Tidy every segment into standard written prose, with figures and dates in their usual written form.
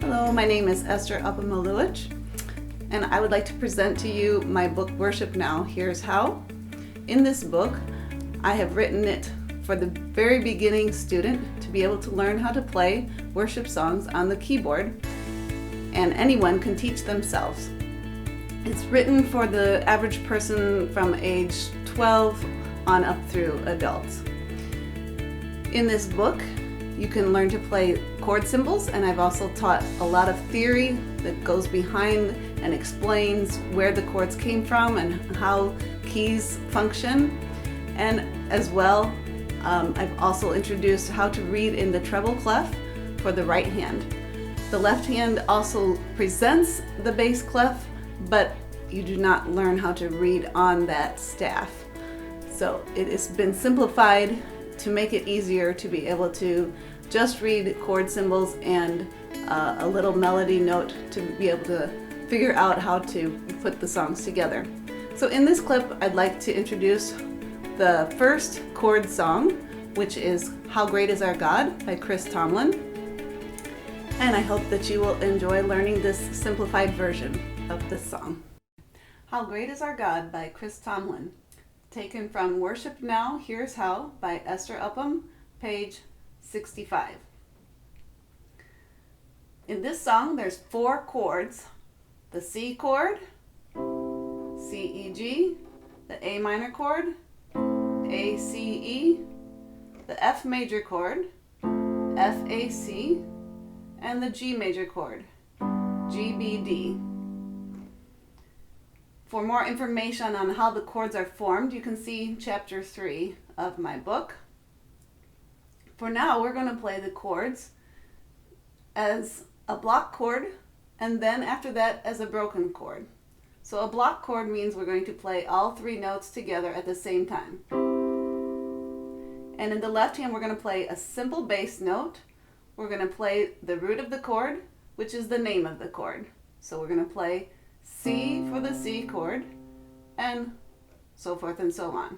Hello, my name is Esther Upamaluich, and I would like to present to you my book, Worship Now, Here's How. In this book, I have written it for the very beginning student to be able to learn how to play worship songs on the keyboard, and anyone can teach themselves. It's written for the average person from age 12 on up through adults. In this book, you can learn to play chord symbols, and I've also taught a lot of theory that goes behind and explains where the chords came from and how keys function. And as well, I've also introduced how to read in the treble clef for the right hand. The left hand also presents the bass clef, but you do not learn how to read on that staff. So it has been simplified to make it easier to be able to just read chord symbols and a little melody note to be able to figure out how to put the songs together. So in this clip, I'd like to introduce the first chord song, which is How Great Is Our God by Chris Tomlin. And I hope that you will enjoy learning this simplified version of this song. How Great Is Our God by Chris Tomlin, taken from Worship Now, Here's How by Esther Upham, page 65. In this song, there's 4 chords: the C chord, C, E, G, the A minor chord, A, C, E, the F major chord, F, A, C, and the G major chord, G, B, D. For more information on how the chords are formed, you can see chapter 3 of my book. For now, we're going to play the chords as a block chord, and then after that as a broken chord. So a block chord means we're going to play all 3 notes together at the same time. And in the left hand, we're going to play a simple bass note. We're going to play the root of the chord, which is the name of the chord. So we're going to play C for the C chord, and so forth and so on.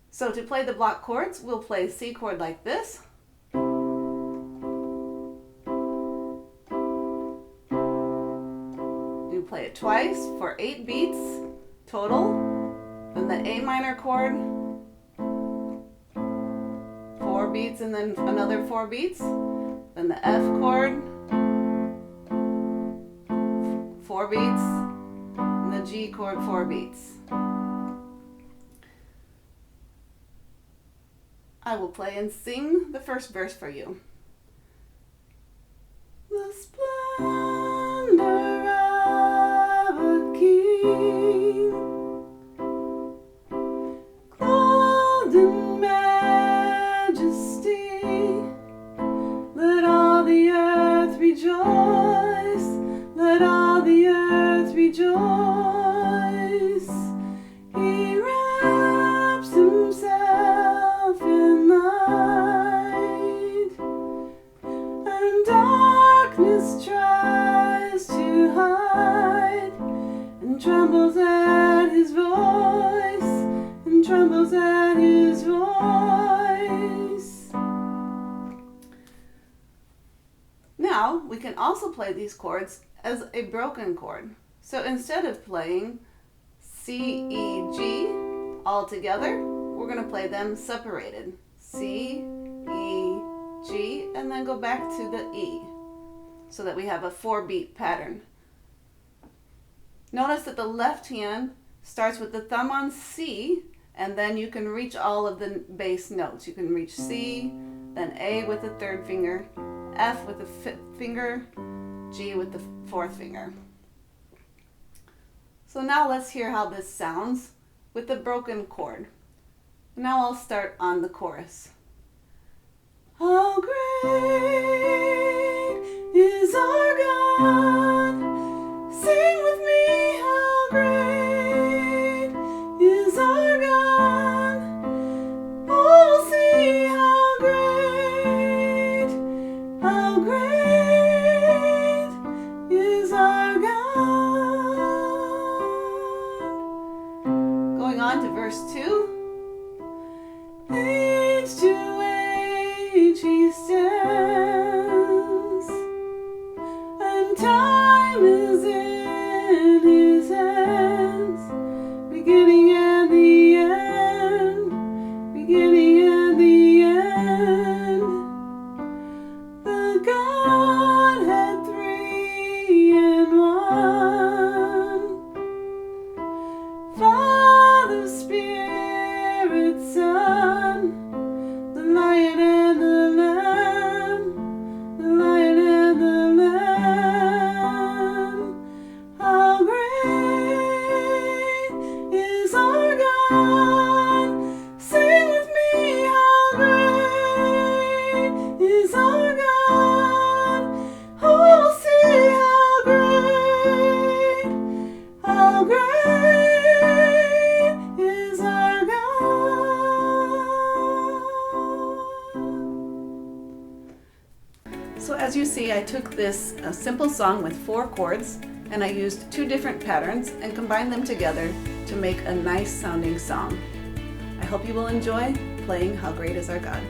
So to play the block chords, we'll play C chord like this. You play it twice for 8 beats total. Then the A minor chord, 4 beats and then another 4 beats. Then the F chord, 4 beats, and the G chord, 4 beats. I will play and sing the first verse for you. The splendor of a king, clothed in majesty, let all the earth rejoice, let all the earth rejoice. He wraps himself in light, and darkness tries to hide, and trembles at his voice, and trembles at his voice. Now we can also play these chords as a broken chord. So instead of playing C, E, G all together, we're going to play them separated. C, E, G, and then go back to the E, so that we have a 4-beat pattern. Notice that the left hand starts with the thumb on C, and then you can reach all of the bass notes. You can reach C, then A with the 3rd finger, F with the 5th finger, G with the 4th finger. So now let's hear how this sounds with the broken chord. Now I'll start on the chorus. How great is our God? Sing with me, how great is our God? Oh, see how great is our God. Going on to verse 2. Age to age he stands. as you see, I took this simple song with 4 chords and I used 2 different patterns and combined them together to make a nice sounding song. I hope you will enjoy playing How Great Is Our God.